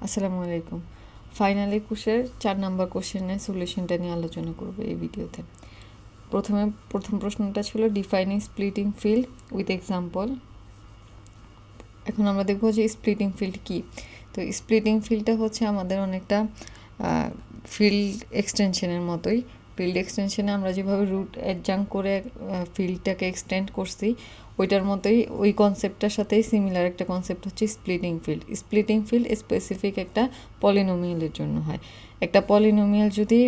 আসসালামু আলাইকুম। ফাইনাল একুশের 4 নাম্বার কোশ্চেনের সলিউশনটা নিয়ে আলোচনা করব এই ভিডিওতে। প্রথম প্রশ্নটা ছিল defining splitting filled with example. এখন আমরা দেখব যে স্প্লিটিং ফিল্ড কি। তো স্প্লিটিং ফিল্ডটা হচ্ছে আমাদের অনেকটা ফিল্ড এক্সটেনশনের মতোই। ফিল্ড এক্সটেনশনে আমরা যেভাবে রুট অ্যাডজাঙ্ক করে ফিল্ডটাকে এক্সটেন্ড করছি, ওইটার মতোই ওই কনসেপ্টটার সাথেই সিমিলার একটা কনসেপ্ট হচ্ছে splitting field. Splitting field specific একটা পলিনোমিয়ালের জন্য হয়। একটা পলিনোমিয়াল যদি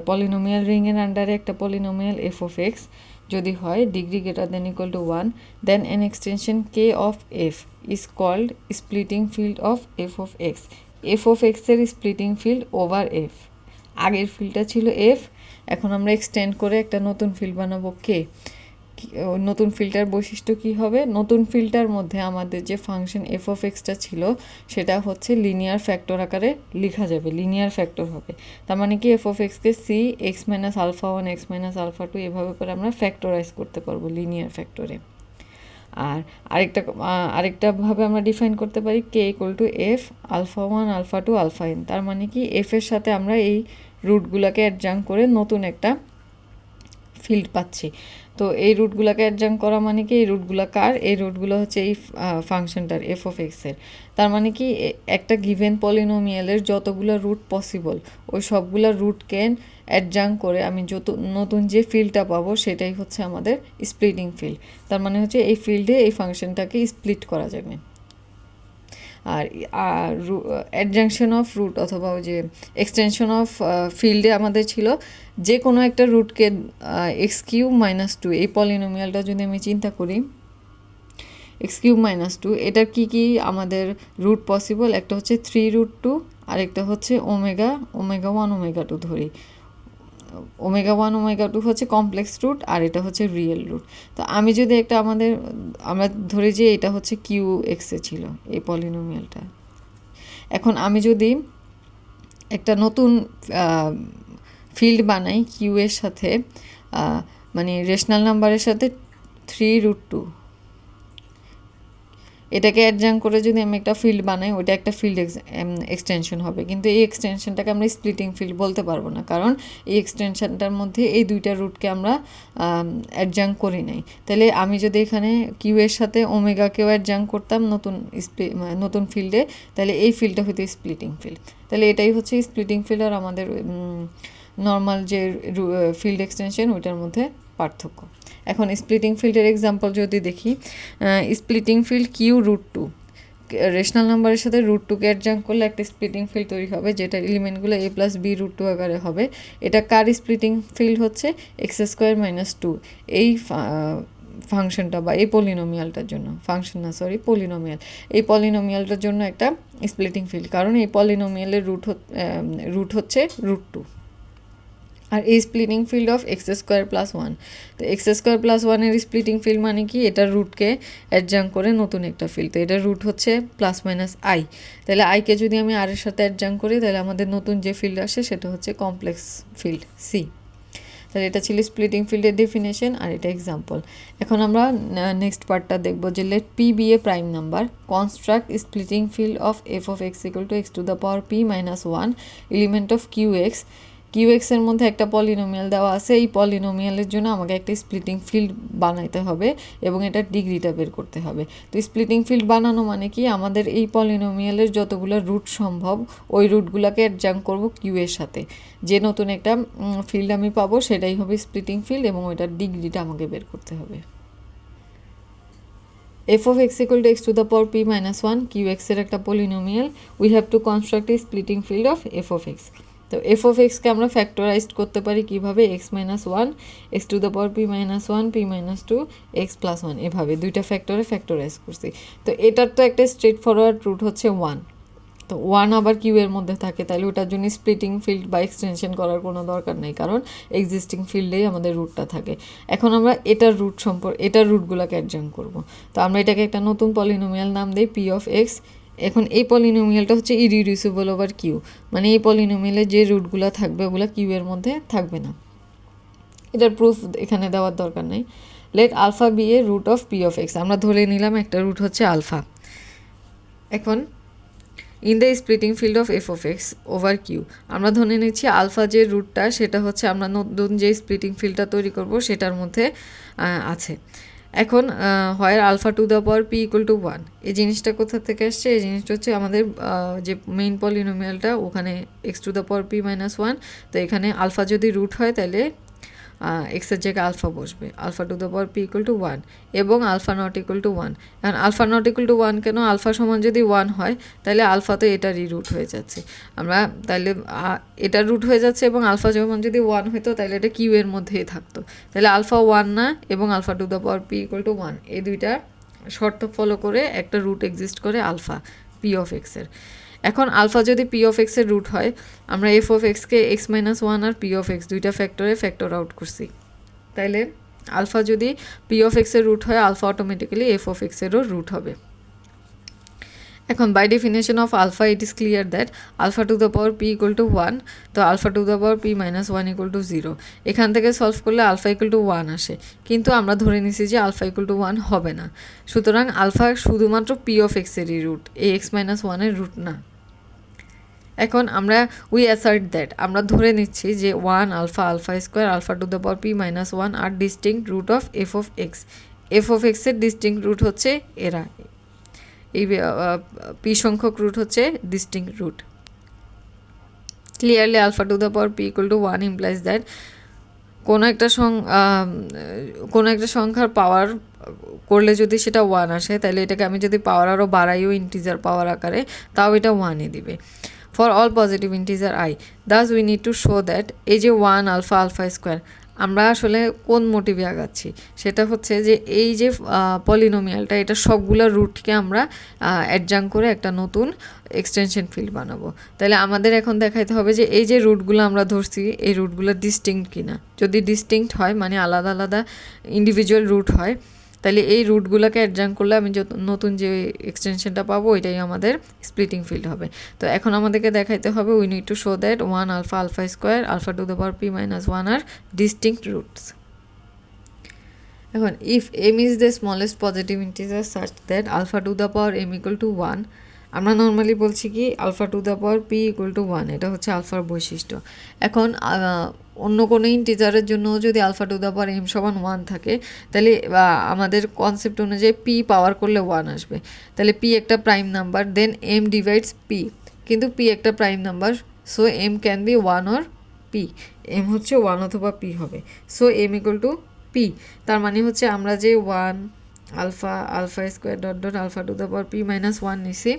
পলিনোমিয়াল রিংয়ের আন্ডারে একটা পলিনোমিয়াল এফ অফ এক্স যদি হয় degree greater than equal to 1, then an extension k of f is called splitting field of f of x. f of x এর স্প্লিটিং ফিল্ড ওভার f, আগের ফিল্ডটা ছিল f, এখন আমরা extend করে একটা নতুন ফিল্ড বানাবো k। নতুন ফিল্ডটার বৈশিষ্ট্য কি হবে? নতুন ফিল্ডটার মধ্যে আমাদের যে ফাংশন এফ অফ এক্সটা ছিল সেটা হচ্ছে লিনিয়ার ফ্যাক্টর আকারে লেখা যাবে, লিনিয়ার ফ্যাক্টর হবে। তার মানে কি এফ অফ এক্সকে C X minus alpha 1 X minus alpha 2 এভাবে করে আমরা ফ্যাক্টরাইজ করতে পারবো লিনিয়ার ফ্যাক্টরে। আর আরেকটাভাবে আমরা ডিফাইন করতে পারি K equal to F alpha 1 alpha 2 alpha N. তার মানে কি এফের সাথে আমরা এই রুটগুলোকে অ্যাডজাঙ্ক করে নতুন একটা ফিল্ড পাচ্ছি। তো এই রুটগুলোকে অ্যাডজাঙ্ক করা মানে কি, এই রুটগুলো কার? এই রুটগুলো হচ্ছে এই ফাংশনটার এফ অফ এক্সের। তার মানে কি একটা গিভেন পলিনোমিয়ালের যতগুলো রুট পসিবল ওই সবগুলো রুটকে অ্যাডজাঙ্ক করে আমি নতুন যে ফিল্ডটা পাবো সেটাই হচ্ছে আমাদের স্প্লিটিং ফিল্ড। তার মানে হচ্ছে এই ফিল্ডে এই ফাংশনটাকে স্প্লিট করা যাবে। আর অ্যাডজাংশন অফ রুট অথবা ওই যে এক্সটেনশন অফ ফিল্ডে আমাদের ছিল যে কোনো একটা রুটকে এক্স কিউব মাইনাস 2, এই পলিনোমিয়ালটা যদি আমি চিন্তা করি এক্স কিউব মাইনাস 2, এটার কী কী আমাদের রুট পসিবল? একটা হচ্ছে 3√2, আরেকটা হচ্ছে ওমেগা 1 ওমেগা 2 ধরি। ওমেগা 1 ওমেগা 2 হচ্ছে কমপ্লেক্স রুট আর এটা হচ্ছে রিয়েল রুট। তো আমি যদি আমরা ধরি যে এটা হচ্ছে কিউ এক্সে ছিল এই পলিনোমিয়ালটা। এখন আমি যদি একটা নতুন ফিল্ড বানাই কিউ এর সাথে, মানে রেশনাল নাম্বারের সাথে 3√2, এটাকে অ্যাডজাঙ্ক করে যদি আমি একটা ফিল্ড বানাই ওইটা একটা ফিল্ড এক্সটেনশন হবে। কিন্তু এই এক্সটেনশনটাকে আমরা স্প্লিটিং ফিল্ড বলতে পারবো না, কারণ এই এক্সটেনশনটার মধ্যে এই দুইটা রুটকে আমরা অ্যাডজাঙ্ক করি নাই। তাহলে আমি যদি এখানে কিউ এর সাথে ওমেগাকেও অ্যাডজাঙ্ক করতাম নতুন ফিল্ডে, তাহলে এই ফিল্ডটা হইতো স্প্লিটিং ফিল্ড। তাহলে এটাই হচ্ছে স্প্লিটিং ফিল্ড আর আমাদের নর্মাল যে ফিল্ড এক্সটেনশন ওইটার মধ্যে পার্থক্য। এখন স্প্লিটিং ফিল্ডের এক্সাম্পল যদি দেখি, স্প্লিটিং ফিল্ড কিউ√2, রেশনাল নাম্বারের সাথে √2কে অ্যাডজাঙ্ক করলে একটা স্প্লিটিং ফিল্ড তৈরি হবে যেটা এলিমেন্টগুলো a প্লাস b√2 আকারে হবে। এটা কার স্প্লিটিং ফিল্ড হচ্ছে x² - 2, এই ফাংশনটা বা এই পলিনোমিয়ালটার জন্য, পলিনোমিয়াল, এই পলিনোমিয়ালটার জন্য একটা স্প্লিটিং ফিল্ড, কারণ এই পলিনোমিয়ালের রুট হচ্ছে √2। আর এই স্প্লিটিং ফিল্ড অফ x² + 1, তো x² + 1 এর স্প্লিটিং ফিল্ড মানে কি, এটার রুটকে অ্যাডজাঙ্ক করে নতুন একটা ফিল্ড। তো এটার রুট হচ্ছে +-i, তাহলে আইকে যদি আমি আর এর সাথে অ্যাডজাঙ্ক করি তাহলে আমাদের নতুন যে ফিল্ড আসে সেটা হচ্ছে কমপ্লেক্স ফিল্ড সি। তাহলে এটা ছিল স্প্লিটিং ফিল্ডের ডেফিনেশন আর এটা এক্সাম্পল। এখন আমরা নেক্সট পার্টটা দেখব যে let p be a prime number, construct splitting field of F of x equal to x⁻p-1 element of q এক্সের মধ্যে একটা পলিনোমিয়াল দেওয়া আছে। এই পলিনোমিয়ালের জন্য আমাকে একটা স্প্লিটিং ফিল্ড বানাইতে হবে এবং এটার ডিগ্রিটা বের করতে হবে। তো স্প্লিটিং ফিল্ড বানানো মানে কি, আমাদের এই পলিনোমিয়ালের যতগুলো রুট সম্ভব ওই রুটগুলোকে অ্যাডজাঙ্ক করব কিউ এর সাথে, যে নতুন একটা ফিল্ড আমি পাবো সেটাই হবে স্প্লিটিং ফিল্ড এবং ওইটার ডিগ্রিটা আমাকে বের করতে হবে। f of x equal to x⁻p-1 q এক্সের একটা polynomial, we have to construct a splitting field of f of x। তো এফ অফ এক্সকে আমরা ফ্যাক্টরাইজড করতে পারি কীভাবে, x-1 x⁻p-1 p-2 x+1, এভাবে দুইটা ফ্যাক্টরাইজ করছি। তো এটার তো একটা স্ট্রেট ফরওয়ার্ড রুট হচ্ছে 1, তো 1 আবার কিউ এর মধ্যে থাকে, তাহলে ওটার জন্য স্প্লিটিং ফিল্ড বা এক্সটেনশন করার কোনো দরকার নেই, কারণ এক্সিস্টিং ফিল্ডেই আমাদের রুটটা থাকে। এখন আমরা এটার রুটগুলোকে অ্যাডজাঙ্ক করব। তো আমরা এটাকে একটা নতুন পলিনোমিয়াল নাম দিই পি অফ এক্স। এখন এই পলিনোমিয়ালটা হচ্ছে ইরিডিউসিবল ওভার কিউ, মানে এই পলিনোমিয়ালে যে রুটগুলো থাকবে ওগুলো কিউ এর মধ্যে থাকবে না। এটার প্রুফ এখানে দেওয়ার দরকার নেই। Let alpha be a root of p of x, আমরা ধরে নিলাম একটা রুট হচ্ছে আলফা। এখন in the splitting field of F of x over q. আমরা ধরে নিচ্ছি আলফা যে রুটটা সেটা হচ্ছে আমরা নতুন যে স্প্লিটিং ফিল্ডটা তৈরি করব সেটার মধ্যে আছে। এখন হয় alpha to the power P equal to 1, এই জিনিসটা কোথা থেকে আসছে? এই জিনিসটা হচ্ছে আমাদের যে মেইন পলিনোমিয়ালটা ওখানে x to the power P minus 1, তো এখানে আলফা যদি রুট হয় তাহলে এক্সের জায়গায় আলফা বসবে, alpha to the power P equal to 1 এবং আলফা নট ইকুয়াল টু 1। এখন আলফা নট ইকুয়াল টু 1 কেন? আলফা সমান যদি 1 হয় তাহলে আলফা তো এটারই রুট হয়ে যাচ্ছে, আমরা তাহলে এটার রুট হয়ে যাচ্ছে, এবং আলফা সমান যদি 1 হতো তাহলে এটা কিউ এর মধ্যেই থাকতো, তাহলে আলফা 1 না এবং alpha to the power P equal to 1 এই দুইটা শর্ত ফলো করে একটা রুট এক্সিস্ট করে আলফা পি অফ এক্সের। এখন আলফা যদি পি অফ এক্সের রুট হয়, আমরা এফ অফ এক্সকে এক্স মাইনাস 1 আর পি অফ এক্স দুইটা ফ্যাক্টরে ফ্যাক্টর আউট করছি, তাইলে আলফা যদি পি অফ এক্সের রুট হয় আলফা অটোমেটিক্যালি এফ অফ এক্সেরও রুট হবে। এখন by definition of alpha it is clear that alpha to the power P equal to 1, তো alpha to the power P minus 1 equal to 0। এখান থেকে solve করলে alpha equal to 1 আসে, কিন্তু আমরা ধরে নিছি যে আলফা ইকুয়াল টু 1 হবে না, সুতরাং আলফা শুধুমাত্র পি অফ এক্সেরই রুট, এই এক্স মাইনাস 1-এর রুট না। এখন আমরা উই অ্যাসার্ট দ্যাট, আমরা ধরে নিচ্ছি যে 1 alpha alpha square alpha to the power P minus 1 R distinct root of F of x. F of এক্সের ডিস্টিংক্ট রুট হচ্ছে এরা, এই পি সংখ্যক রুট হচ্ছে distinct root. Clearly alpha to the power P equal to 1 implies that কোনো একটা সংখ্যার পাওয়ার করলে যদি সেটা 1 আসে তাহলে এটাকে আমি যদি পাওয়ার আরও বাড়াইও ইন্টিজার পাওয়ার আকারে, তাও এটা 1-ই দিবে for all positive integer I. Das we need to show that এই যে 1 আলফা আলফা স্কোয়ার আমরা আসলে কোন মোটিভে আগাচ্ছি, সেটা হচ্ছে যে এই যে পলিনোমিয়ালটা এটা সবগুলো রুটকে আমরা অ্যাডজাঙ্ক করে একটা নতুন এক্সটেনশন ফিল্ড বানাবো। তাহলে আমাদের এখন দেখাইতে হবে যে এই যে রুটগুলো আমরা ধরছি এই রুটগুলো ডিস্টিংক্ট কিনা, যদি ডিস্টিংক্ট হয় মানে আলাদা আলাদা ইন্ডিভিজুয়াল রুট হয় তাহলে এই রুটগুলোকে অ্যাডজাঙ্ক করলে আমি নতুন যে এক্সটেনশনটা পাবো এটাই আমাদের স্প্লিটিং ফিল্ড হবে। তো এখন আমাদেরকে দেখাইতে হবে we need to show that 1 alpha alpha square alpha to the power P minus 1 R distinct roots. এখন if M is the smallest positive integer such that alpha to the power M equal to 1, আমরা normally বলছি কি alpha to the power P equal to 1, এটা হচ্ছে আলফার বৈশিষ্ট্য। এখন অন্য কোনো ইন্টিজারের জন্য যদি alpha to the power m সমান 1 থাকে তাহলে আমাদের কনসেপ্ট অনুযায়ী পি পাওয়ার করলে 1 আসবে, তাহলে পি একটা prime number then M divides P, কিন্তু পি একটা prime number so M can be 1 or P, M হচ্ছে 1 অথবা পি হবে, so M equal to P. তার মানে হচ্ছে আমরা যে 1 alpha alpha square dot dot alpha to the power P minus 1 নিছি,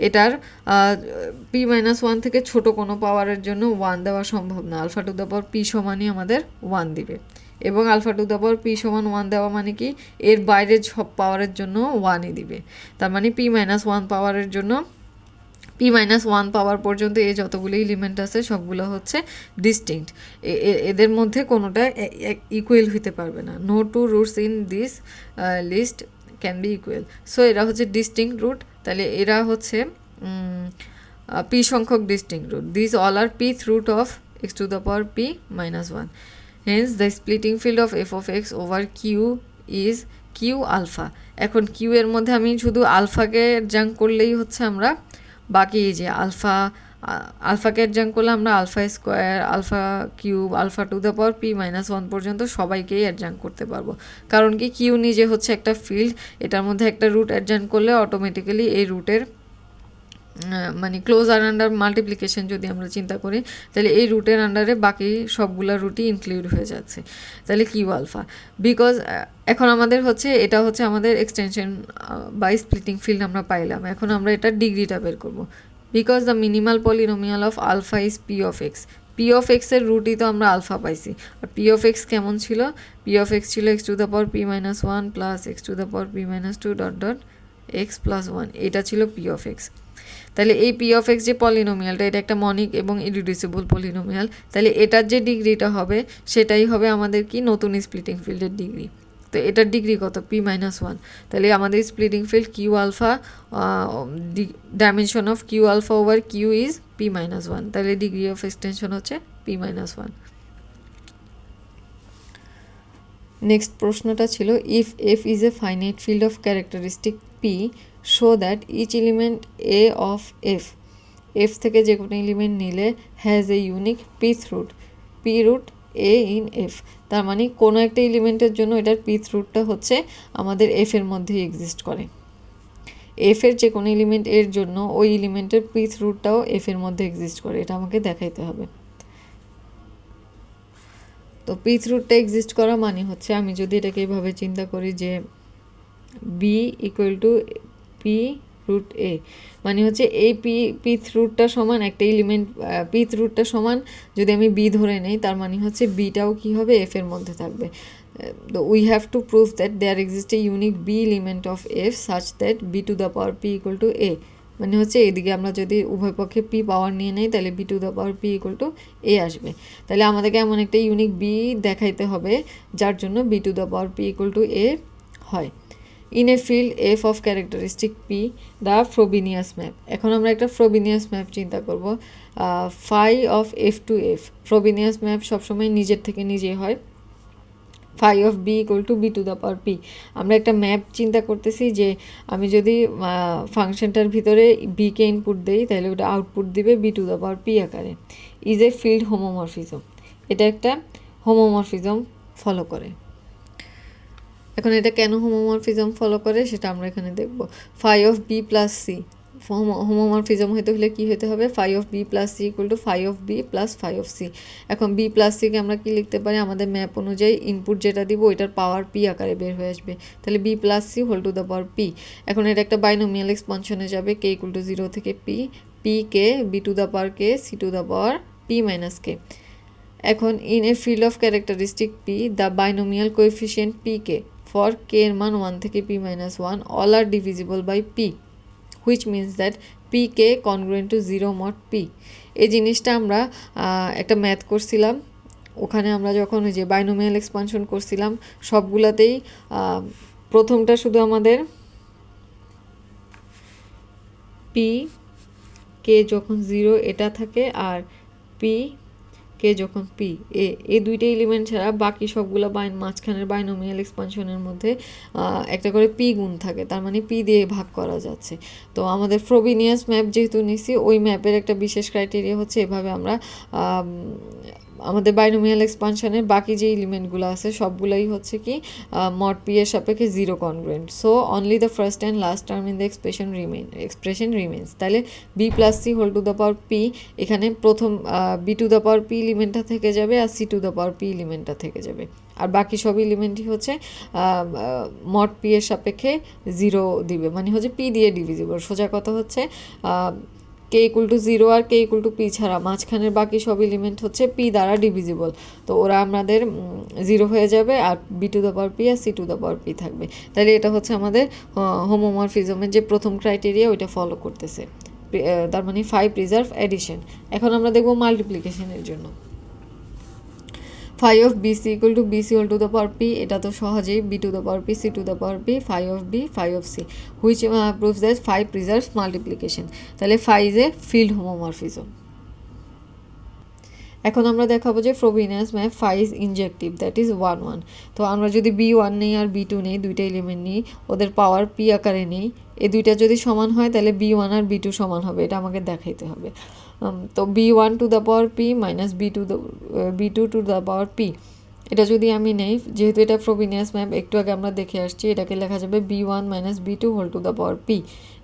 এটার পি মাইনাস 1 থেকে ছোট কোনো পাওয়ারের জন্য 1 দেওয়া সম্ভব না, alpha to the power P সমানই আমাদের 1 দিবে, এবং alpha to the power P সমান 1 দেওয়া মানে কি এর বাইরের সব পাওয়ারের জন্য 1ই দিবে, তার মানে পি মাইনাস 1 পাওয়ারের জন্য পি মাইনাস 1 পাওয়ার পর্যন্ত এই যতগুলো এলিমেন্ট আছে সবগুলো হচ্ছে ডিস্টিংক্ট, এদের মধ্যে কোনোটা ইকুয়াল হইতে পারবে না, no two roots in this list can be equal, so এরা হচ্ছে ডিস্টিংক্ট রুট, তাহলে এরা হচ্ছে পি সংখ্যক distinct root, this all are pth root of X to the power P minus 1, hence the splitting field of F of x over Q is Q alpha. এখন Q এর মধ্যে আমি শুধু আলফাকে junk করলেই হচ্ছে আমরা বাকি এই যে আলফাকে অ্যাডজাঙ্ক করলে আমরা alpha square alpha cube alpha to the power P minus 1 পর্যন্ত সবাইকেই অ্যাডজাঙ্ক করতে পারবো, কারণ কি কিউ নিজে হচ্ছে একটা ফিল্ড, এটার মধ্যে একটা রুট অ্যাডজাঙ্ক করলে অটোমেটিক্যালি এই রুটের মানে ক্লোজ আর আন্ডার মাল্টিপ্লিকেশন যদি আমরা চিন্তা করি তাহলে এই রুটের আন্ডারে বাকি সবগুলা রুটই ইনক্লুড হয়ে যাচ্ছে, তাহলে কিউ আলফা। বিকজ এখন আমাদের হচ্ছে এটা হচ্ছে আমাদের এক্সটেনশন বা স্প্লিটিং ফিল্ড আমরা পাইলাম, এখন আমরা এটার ডিগ্রিটা বের করবো, because the minimal polynomial of alpha is P of X, P of এক্সের রুটই তো আমরা আলফা পাইছি, আর পি অফ এক্স কেমন ছিল, পি অফ এক্স ছিল x to the power P minus 1 plus x to the power P minus 2 dot dot x plus 1, এটা ছিল পি অফ এক্স। তাহলে এই পি অফ এক্স যে পলিনোমিয়ালটা এটা একটা মনিক এবং ইরিডিউসিবল পলিনোমিয়াল, তাহলে এটার যে ডিগ্রিটা হবে সেটাই হবে আমাদের কি নতুন স্প্লিটিং ফিল্ডের ডিগ্রি, তো এটার ডিগ্রি কত পি মাইনাস 1, তাহলে আমাদের splitting field Q alpha dimension of Q alpha over Q is P minus 1, তাহলে ডিগ্রি অফ এক্সটেনশন হচ্ছে পি মাইনাস 1। নেক্সট প্রশ্নটা ছিল if F is a finite field of characteristic P show that each element A of F থেকে যে কোনো element নিলে has a unique P root A in F. তার মানে কোনো একটা এলিমেন্টের জন্য এটার পিথ রুটটা হচ্ছে আমাদের এফের মধ্যেই এক্সিস্ট করে। এফের যে কোনো এলিমেন্ট এর জন্য ওই এলিমেন্টের পিথ রুটটাও এফের মধ্যে এক্সিস্ট করে, এটা আমাকে দেখাইতে হবে। তো পিথ রুটটা এক্সিস্ট করা মানে হচ্ছে, আমি যদি এটাকে এইভাবে চিন্তা করি যে B equal to P root A, মানে হচ্ছে এই পিথ রুটটা সমান একটা এলিমেন্ট, পিথ রুটটা সমান যদি আমি বি ধরে নেই, তার মানে হচ্ছে বিটাও কী হবে, এফ এর মধ্যে থাকবে। We have to prove that there exist a unique B element of F such that B to the power P equal to A. মানে হচ্ছে এদিকে আমরা যদি উভয় পক্ষে পি পাওয়ার নিয়ে নেই, তাহলে B to the power P equal to A আসবে। তাহলে আমাদেরকে এমন একটা ইউনিক বি দেখাইতে হবে যার জন্য B to the power P equal to এ হয়। In a field F of characteristic P the Frobenius map. এখন আমরা একটা ফ্রোবিনিয়াস ম্যাপ চিন্তা করব, phi of F to F. Frobenius map সবসময় নিজের থেকে নিজে হয়। Phi of B equal to B to the power P. আমরা একটা ম্যাপ চিন্তা করতেছি যে আমি যদি ফাংশনটার ভিতরে বিকে ইনপুট দিই, তাহলে ওটা আউটপুট দিবে B to the power P আকারে। Is a field homomorphism. এটা একটা হোমোমরফিজম ফলো করে। এখন এটা কেন হোমোমরফিজম ফলো করে সেটা আমরা এখানে দেখব। Phi of B plus C, homomorphism হতে হলে কী হতে হবে, phi of B plus C equal to phi of B plus phi of C. এখন বি প্লাস সিকে আমরা কি লিখতে পারি, আমাদের ম্যাপ অনুযায়ী ইনপুট যেটা দিব ওইটার পাওয়ার পি আকারে বের হয়ে আসবে, তাহলে B plus C whole to the power P. এখন এটা একটা বাইনোমিয়াল এক্সপানশনে যাবে, কে ইকুয়াল টু 0 থেকে P K B to the power K C to the power P minus K. এখন in a field of characteristic P the binomial coefficient P K for K এর মান 1 থেকে p minus 1 all are divisible by p, which means that pk congruent to 0 mod p। এই জিনিসটা আমরা একটা math করছিলাম, ওখানে আমরা যখন ওই যে বাইনোমিয়াল এক্সপানশন করছিলাম সবগুলাতেই প্রথমটা শুধু আমাদের পি কে যখন 0 এটা থাকে, আর পি কে যখন পি এই দুইটা এলিমেন্ট ছাড়া বাকি সবগুলো মাঝখানের বাইনোমিয়াল এক্সপানশনের মধ্যে একটা করে পি গুণ থাকে, তার মানে পি দিয়ে ভাগ করা যাচ্ছে। তো আমাদের ফ্রোবিনিয়াস ম্যাপ যেহেতু নিছি, ওই ম্যাপের একটা বিশেষ ক্রাইটেরিয়া হচ্ছে এভাবে আমরা আমাদের বাইনোমিয়াল এক্সপানশনের বাকি যে এলিমেন্টগুলো আছে সবগুলোই হচ্ছে কি মড পি এর সাপেক্ষে 0 congruent. So only the first and last term in the expression remains. তাহলে B plus C whole to the power p, এখানে প্রথম b to the power p এলিমেন্টটা থেকে যাবে আর c to the power p এলিমেন্টটা থেকে যাবে, আর বাকি সব এলিমেন্টই হচ্ছে মড পি এর সাপেক্ষে 0 দিবে, মানে হচ্ছে পি দিয়ে ডিভিজিবল। সোজা কথা হচ্ছে কে ইকুয়াল টু 0 আর কে ইকুয়াল টু পি ছাড়া মাঝখানের বাকি সব এলিমেন্ট হচ্ছে পি দ্বারা ডিভিজিবল, তো ওরা আমাদের 0 হয়ে যাবে, আর b to the power p আর c to the power p থাকবে। তাহলে এটা হচ্ছে আমাদের হোমোমরফিজমের যে প্রথম ক্রাইটেরিয়া ওইটা ফলো করতেছে, তার মানে 5 প্রিজার্ভ এডিশন। এখন আমরা দেখব মাল্টিপ্লিকেশনের জন্য। Phi of b c equal to b c whole to the power p, এটা তো সহজেই b to the power p c to the power p phi of b phi of c, which proves that phi preserves multiplication. তাহলে phi is a field homomorphism. এখন আমরা দেখাবো যে Frobenius map phi is injective, that is 1 1। তো আমরা যদি B one নেই আর B2 নেই, দুইটা এলিমেন্ট নিই, ওদের পাওয়ার পি আকারে নেই, এই দুইটা যদি সমান হয় তাহলে বি1 আর বি2 সমান হবে, এটা আমাকে দেখাইতে হবে। তো B one two the power P minus B2 two the power p, এটা যদি আমি নেই, যেহেতু এটা ফ্রোবিনিয়াস ম্যাপ একটু আগে আমরা দেখে আসছি, এটাকে লেখা যাবে B one minus B two whole to the power P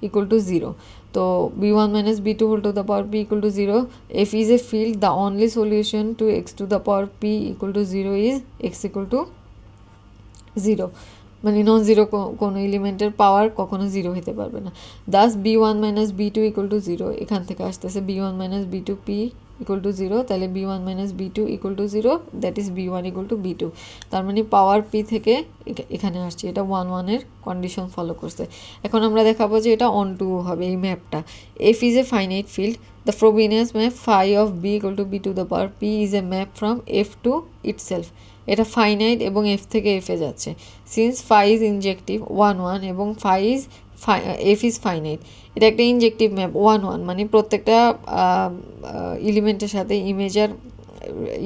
equal to 0। তো b1 minus b2 whole to the power p equal to 0. F is a field, the only solution to x to the power p equal to 0 is x equal to 0, মানে non zero কোনো এলিমেন্টের পাওয়ার কখনো 0 হতে পারবে না। Das b1 minus b2 equal to 0, এখান থেকে আসতেছে b1 minus b2 p equal to 0, তাহলে b1 minus b2 equal to 0, that is b1 equal to b2। তার মানে পাওয়ার p থেকে এখানে আসছে, এটা 1 1 এর কন্ডিশন ফলো করছে। এখন আমরা দেখাবো যে এটা অন টু হবে এই ম্যাপটা। F is a finite field, the Frobenius map phi of B equal to B to the power p is a map from F to itself. এটা ফাইনাইট এবং এফ থেকে এফে যাচ্ছে। সিন্স ফাই ইজ ইনজেক্টিভ 1 1 এবং F is finite, এটা একটা ইনজেক্টিভ map 1 1, মানে প্রত্যেকটা এলিমেন্টের সাথে ইমেজার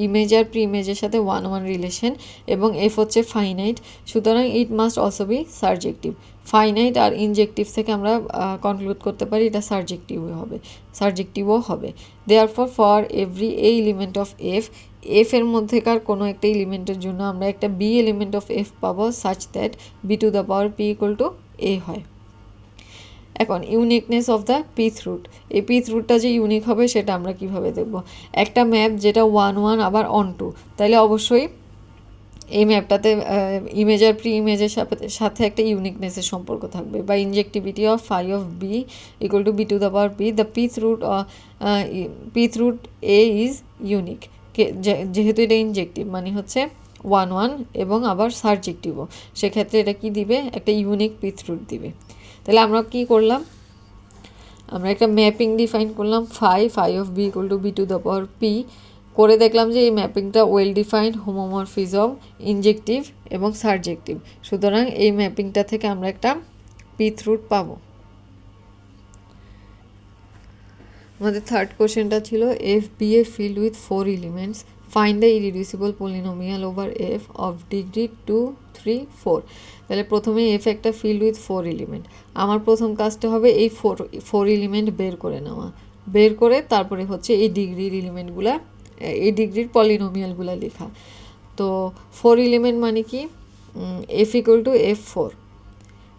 ইমেজ আর প্রি ইমেজের সাথে 1-1 রিলেশন, এবং এফ হচ্ছে ফাইনাইট, সুতরাং it must also be surjective. Finite আর ইনজেক্টিভ থেকে আমরা কনক্লুড করতে পারি এটা সার্জেক্টিভও হবে। Therefore for every a element of F, F এর মধ্যেকার কোনো একটা এলিমেন্টের জন্য আমরা একটা বি এলিমেন্ট অফ এফ পাবো such that B to the power P equal to এ হয়। এখন uniqueness of the pth root, এই পিথ রুটটা যে ইউনিক হবে সেটা আমরা কিভাবে দেখব? একটা ম্যাপ যেটা 1-1 আবার অন-2, তাহলে অবশ্যই এই ম্যাপটাতে ইমেজ আর প্রি ইমেজের সাথে একটা ইউনিকনেসের সম্পর্ক থাকবে। বা injectivity of phi of B equal to B to the power p, the pth root a is unique. যেহেতু এটা ইনজেক্টিভ মানে হচ্ছে 1-1 এবং আবার সার্জেক্টিভও, সেক্ষেত্রে এটা কি দিবে? একটা ইউনিক পিথ রুট দিবে। তাহলে আমরা কি করলাম? আমরা একটা ম্যাপিং ডিফাইন করলাম, phi of B equal to B to the power P, করে দেখলাম যে এই ম্যাপিংটা ওয়েল ডিফাইন্ড, হোমোমরফিজম, ইনজেক্টিভ এবং সার্জেক্টিভ। সুতরাং এই ম্যাপিংটা থেকে আমরা একটা পিথ রুট পাবো। আমাদের থার্ড কোশ্চেনটা ছিল F be a field with 4 elements, find the irreducible polynomial over F of degree 2, 3, 4। তাহলে প্রথমে এফ একটা ফিল্ড উইথ 4 এলিমেন্ট, আমার প্রথম কাজটা হবে এই ফোর এলিমেন্ট বের করে নেওয়া, বের করে তারপরে হচ্ছে এই ডিগ্রির এলিমেন্টগুলা, এই ডিগ্রির পলিনোমিয়ালগুলো লেখা। তো 4 এলিমেন্ট মানে কি? F equal to F4,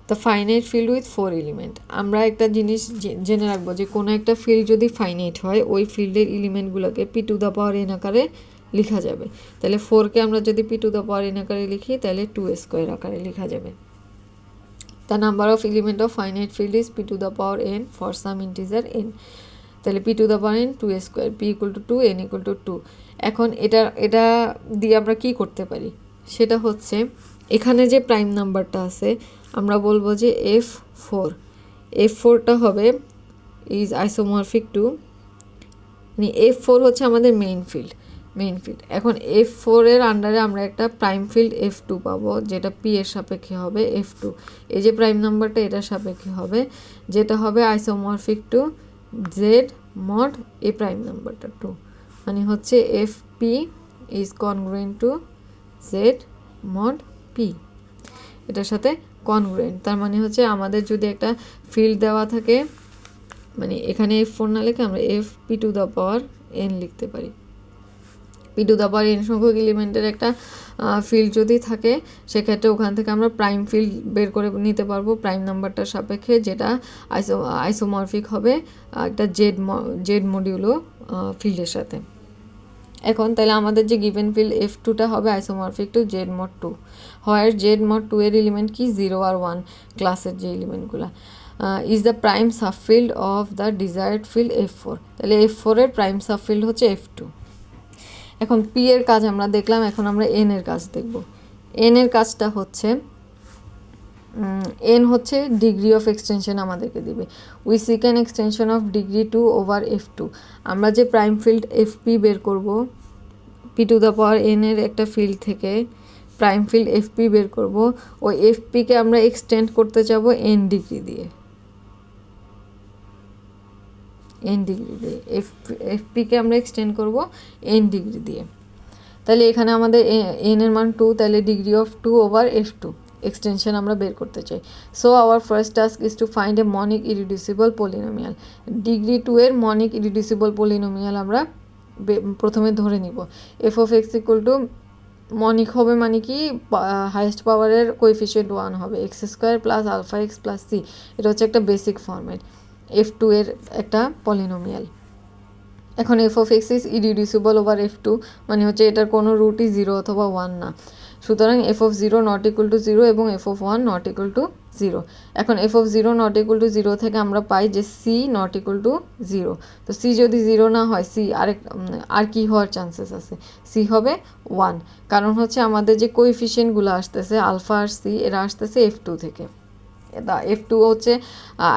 the finite field with 4 element. আমরা একটা জিনিস জেনে রাখবো যে কোনো একটা ফিল্ড যদি ফাইনাইট হয় ওই ফিল্ডের এলিমেন্টগুলোকে p to the power n আকারে লেখা যাবে। তাহলে 4কে আমরা যদি p to the power n আকারে লিখি তাহলে 2² আকারে লেখা যাবে। The number of element of finite field is p to the power n for some integer n. তাহলে p to the power n 2², p equal to 2, n equal to 2। এখন এটা দিয়ে আমরা কি করতে পারি? সেটা হচ্ছে এখানে যে প্রাইম নাম্বারটা আছে আমরা বলবো যে F4টা হবে ইজ আইসোমরফিক টু, মানে F4 হচ্ছে আমাদের মেইন ফিল্ড। এখন F4 এর আন্ডারে আমরা একটা প্রাইম ফিল্ড F2 পাবো, যেটা P এর সাপেক্ষে হবে F2। এই যে প্রাইম নাম্বারটা এটার সাপেক্ষে হবে, যেটা হবে isomorphic to Z mod a prime নাম্বারটা 2, মানে হচ্ছে FP is congruent to Z mod P, এটার সাথে কনগ্রুয়েন্ট। তার মানে হচ্ছে আমাদের যদি একটা ফিল্ড দেওয়া থাকে, মানে এখানে F4 না লিখে আমরা FP two the power N লিখতে পারি। P to the power N সংখ্যক এলিমেন্টের একটা ফিল্ড যদি থাকে সেক্ষেত্রে ওখান থেকে আমরা প্রাইম ফিল্ড বের করে নিতে পারবো প্রাইম নাম্বারটার সাপেক্ষে, যেটা আইসোমরফিক হবে একটা জেড মডিউলো ফিল্ডের সাথে। এখন তাহলে আমাদের যে গিভেন ফিল্ড F2টা হবে আইসোমরফিক টু Z mod 2, হয় Z mod 2 এর এলিমেন্ট কি 0 আর 1 ক্লাসের যে এলিমেন্টগুলো, is the prime subfield of the desired field F4। তাহলে F4 এর প্রাইম সাবফিল্ড হচ্ছে F2। এখন P এর কাজ আমরা দেখলাম, এখন আমরা N এর কাজ দেখব। N এর কাজটা হচ্ছে N হচ্ছে ডিগ্রি অফ এক্সটেনশন আমাদেরকে দিবে। We seek an extension of degree 2 over F2। আমরা যে প্রাইম ফিল্ড FP বের করব, P to the power N এর একটা ফিল্ড থেকে প্রাইম ফিল্ড FP বের করব, ওই FPকে আমরা এক্সটেন্ড করতে যাব N ডিগ্রি দিয়ে, FPকে আমরা এক্সটেন্ড করব N ডিগ্রি দিয়ে। তাহলে এখানে আমাদের N এর মান 2, তাহলে degree of 2 over F2 extension আমরা বের করতে চাই। So our first task is to find a monic irreducible polynomial. Degree 2 এর মনিক ইরিডিউসিবল পলিনোমিয়াল আমরা প্রথমে ধরে নিব। F of x equal to monic হবে মানে কি হাইয়েস্ট পাওয়ারের কোএফিসিয়েন্ট 1 হবে, x² plus alpha x plus c, এটা হচ্ছে একটা বেসিক ফরম্যাট F2 এর একটা পলিনোমিয়াল। এখন f of x is irreducible over F2 মানে হচ্ছে এটার কোনো রুটই 0 অথবা 1 না, সুতরাং F of 0 not equal to 0 এবং F of 1 not equal to 0। এখন f of 0 not equal to 0 থেকে আমরা পাই যে সি নট ইকুয়াল টু 0। তো সি যদি 0 না হয় সি আর কি হওয়ার চান্সেস আছে? সি হবে 1, কারণ হচ্ছে আমাদের যে কোএফিসিয়েন্টগুলো আসতেছে আলফা আর সি এরা আসতেছে F2 থেকে। F2 হচ্ছে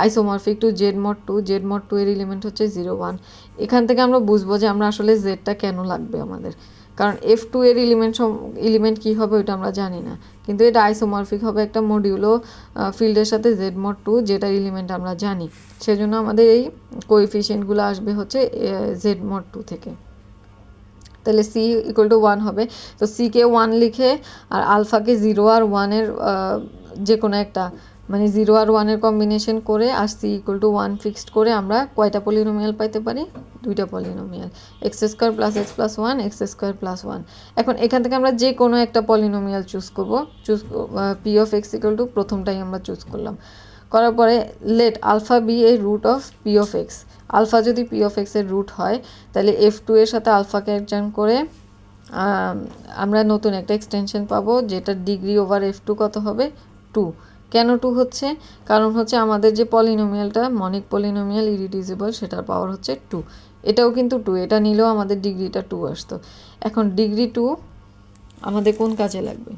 isomorphic to Z mod 2, Z mod 2 এর এলিমেন্ট হচ্ছে 0, 1। এখান থেকে আমরা বুঝবো যে আমরা আসলে জেডটা কেন লাগবে আমাদের, কারণ F2 এর এলিমেন্ট কী হবে ওইটা আমরা জানি না, কিন্তু এটা আইসোমরফিক হবে একটা মডিউলো ফিল্ডের সাথে Z mod 2 যেটার এলিমেন্ট আমরা জানি, সেজন্য আমাদের এই কোএফিসিয়েন্টগুলো আসবে হচ্ছে Z mod 2 থেকে। তো তাহলে সি ইকুয়াল টু 1 হবে। তো সিকে 1 লিখে আর আলফাকে 0 আর 1-এর যে কোনো একটা মানে 0 আর 1-এর কম্বিনেশন করে আর সি ইকুয়াল টু 1 ফিক্সড করে আমরা কয়টা পলিনোমিয়াল পাইতে পারি? দুইটা polynomial, x square plus x plus 1, x square plus 1। এখন এখান থেকে আমরা যে কোনো একটা পলিনোমিয়াল চুজ করব। P of x equal to প্রথমটাই আমরা চুজ করলাম, করার পরে let alpha be a root of p of x. Alpha যদি পি অফ এক্সের রুট হয় তাহলে F2 এর সাথে আলফাকে অ্যাডজয়েন করে আমরা নতুন একটা এক্সটেনশন পাবো, যেটা ডিগ্রি ওভার F2 কত হবে? 2। কেন 2 হচ্ছে? কারণ হচ্ছে আমাদের যে পলিনোমিয়ালটা মনিক পলিনোমিয়াল ইরিডিউসিবল, সেটার পাওয়ার হচ্ছে 2। এটাও কিন্তু 2, এটা নিলেও আমাদের ডিগ্রিটা 2 আসতো। এখন ডিগ্রি 2 আমাদের কোন কাজে লাগবে?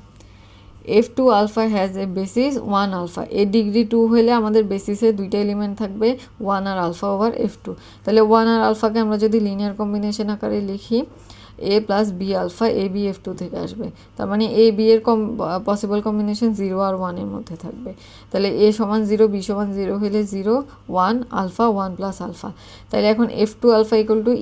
F2 alpha has a basis 1 alpha. এই ডিগ্রি 2 হলে আমাদের বেসিসে দুইটা এলিমেন্ট থাকবে, 1 আর আলফা ওভার F2। তাহলে 1 আর আলফাকে আমরা যদি লিনিয়ার কম্বিনেশন আকারে লিখি, এ plus B alpha, A B F2 থেকে আসবে। তার মানে এ বি এর পসিবল কম্বিনেশন 0 আর 1-এর মধ্যে থাকবে। তাহলে এ সমান 0, বি সমান 0 হলে 0, 1 আলফা, 1 প্লাস আলফা। তাহলে এখন F2 alpha equal to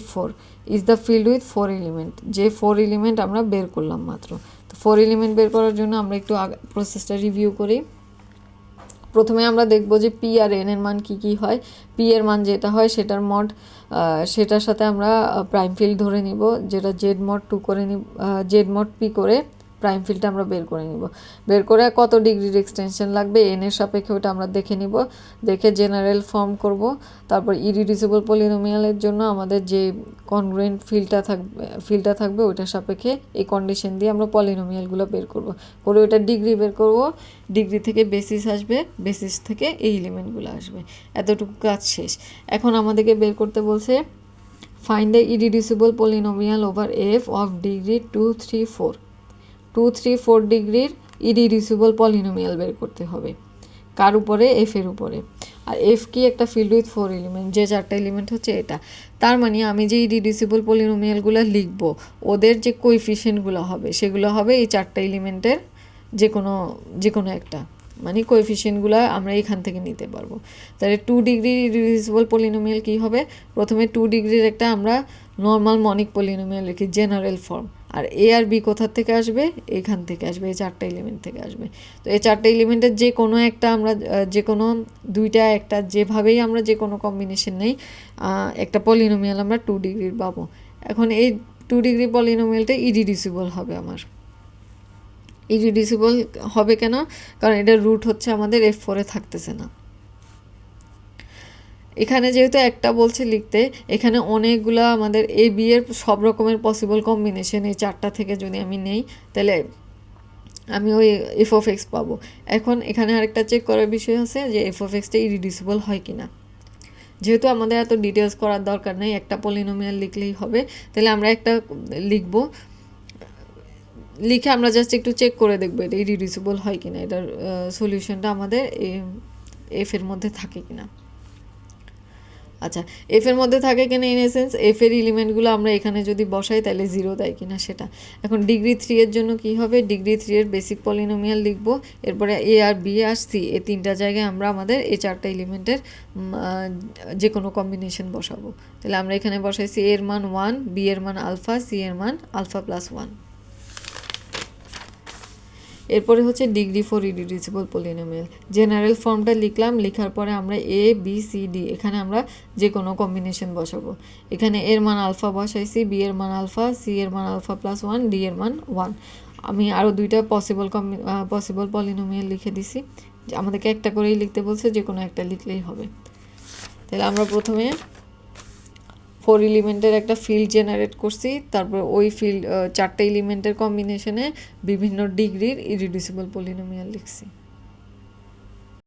F4 is the field with 4 element. যে 4 এলিমেন্ট আমরা বের করলাম মাত্র। তো 4 এলিমেন্ট বের করার জন্য আমরা একটু প্রসেসটা রিভিউ করি। প্রথমে আমরা দেখব যে পি আর এন এর মান কী হয়। পি এর মান যেটা হয় সেটার মড, সেটার সাথে আমরা প্রাইম ফিল্ড ধরে নিব, যেটা জেড মড 2 করে নিব, জেড মড পি করে প্রাইম ফিল্ডটা আমরা বের করে নিব। বের করে কত ডিগ্রির এক্সটেনশন লাগবে এন এর সাপেক্ষে ওটা আমরা দেখে নিব, দেখে জেনারেল ফর্ম করব। তারপর ইরিডিউসিবল পলিনোমিয়ালের জন্য আমাদের যে কনগ্রুয়েন্ট ফিল্ডটা থাকবে ওইটার সাপেক্ষে এই কন্ডিশন দিয়ে আমরা পলিনোমিয়ালগুলো বের করব, করে ওইটা ডিগ্রি বের করব। ডিগ্রি থেকে বেসিস আসবে, বেসিস থেকে এই এলিমেন্টগুলো আসবে। এতটুকু কাজ শেষ। এখন আমাদেরকে বের করতে বলছে find the irreducible polynomial over F of degree 2, 3, 4। 2, 3, 4 ডিগ্রির ইরিডিউসিবল পলিনোমিয়াল বের করতে হবে। কার উপরে? এফ এর উপরে। আর এফ কি? একটা ফিল্ড উইথ 4 এলিমেন্ট, যে 4টা এলিমেন্ট হচ্ছে এটা। তার মানে আমি যে ইরিডিউসিবল পলিনোমিয়ালগুলো লিখব, ওদের যে কোএফিশিয়েন্টগুলো হবে সেগুলো হবে এই 4টা এলিমেন্টের যে কোনো একটা, মানে কোএফিশিয়েন্টগুলো আমরা এখান থেকে নিতে পারবো। তাহলে 2 ডিগ্রির ইরিডিউসিবল পলিনোমিয়াল কী হবে? প্রথমে 2 ডিগ্রির একটা আমরা নর্মাল মনিক পলিনোমিয়াল লিখি, জেনারেল ফর্ম। আর এ আর বি কোথার থেকে আসবে? এখান থেকে আসবে, এই 4টা এলিমেন্ট থেকে আসবে। তো এই 4টা এলিমেন্টের যে কোনো একটা আমরা, যে কোনো দুইটা একটা, যেভাবেই আমরা যে কোনো কম্বিনেশন নেই, একটা পলিনোমিয়াল আমরা 2 ডিগ্রির পাবো। এখন এই 2 ডিগ্রি পলিনোমিয়ালটা ইরিডিউসিবল হবে আমার। ইরিডিউসিবল হবে কেন? কারণ এটার রুট হচ্ছে আমাদের F4-এ থাকতেছে না। এখানে যেহেতু একটা বলছে লিখতে, এখানে অনেকগুলো আমাদের এ বি এর সব রকমের পসিবল কম্বিনেশন এই 4টা থেকে যদি আমি নেই, তাহলে আমি ওই এফ অফ এক্স পাবো। এখন এখানে আরেকটা চেক করার বিষয় আছে যে এফ অফ এক্সটা ইরিডিউসিবল হয় কি না। যেহেতু আমাদের এত ডিটেলস করার দরকার নেই, একটা পলিনোমিয়াল লিখলেই হবে, তাহলে আমরা একটা লিখবো, লিখে আমরা জাস্ট একটু চেক করে দেখবো এটা ইরিডিউসিবল হয় কিনা, এটার সলিউশনটা আমাদের এফ এর মধ্যে থাকে কিনা। আচ্ছা, এফ এর মধ্যে থাকে কিনা ইন এসেন্স এফ এর এলিমেন্টগুলো আমরা এখানে যদি বসাই তাহলে 0 দেয় কিনা সেটা। এখন ডিগ্রি 3 এর জন্য কি হবে? ডিগ্রি 3 এর বেসিক পলিনোমিয়াল লিখবো, এরপরে এ আর বি আর সি, এই 3টা জায়গায় আমরা আমাদের এই 4টা এলিমেন্টের যে কোনো কম্বিনেশন বসাবো। তাহলে আমরা এখানে বসাইছি এর মান 1, বি এর মান আলফা, সি এর মান আলফা প্লাস 1। এরপরে হচ্ছে ডিগ্রি 4 ইরিডিউসিবল পলিনোমিয়াল। জেনারেল ফর্মটা লিখলাম, লেখার পরে আমরা এ বি সি ডি এখানে আমরা যে কোনো কম্বিনেশন বসাবো। এখানে এর মান আলফা বসাইছি, বি এর মান আলফা, সি এর মান আলফা প্লাস 1, ডি এর মান 1। আমি আরও দুইটা পসিবল পলিনোমিয়াল লিখে দিছি, আমাদেরকে একটা করেই লিখতে বলছে, যে কোনো একটা লিখলেই হবে। তাহলে আমরা প্রথমে 4 এলিমেন্টের একটা ফিল্ড জেনারেট করছি, তারপর ওই ফিল্ড 4টা এলিমেন্টের কম্বিনেশনে বিভিন্ন ডিগ্রির ইরিডিউসিবল পলিনোমিয়াল লিখছি।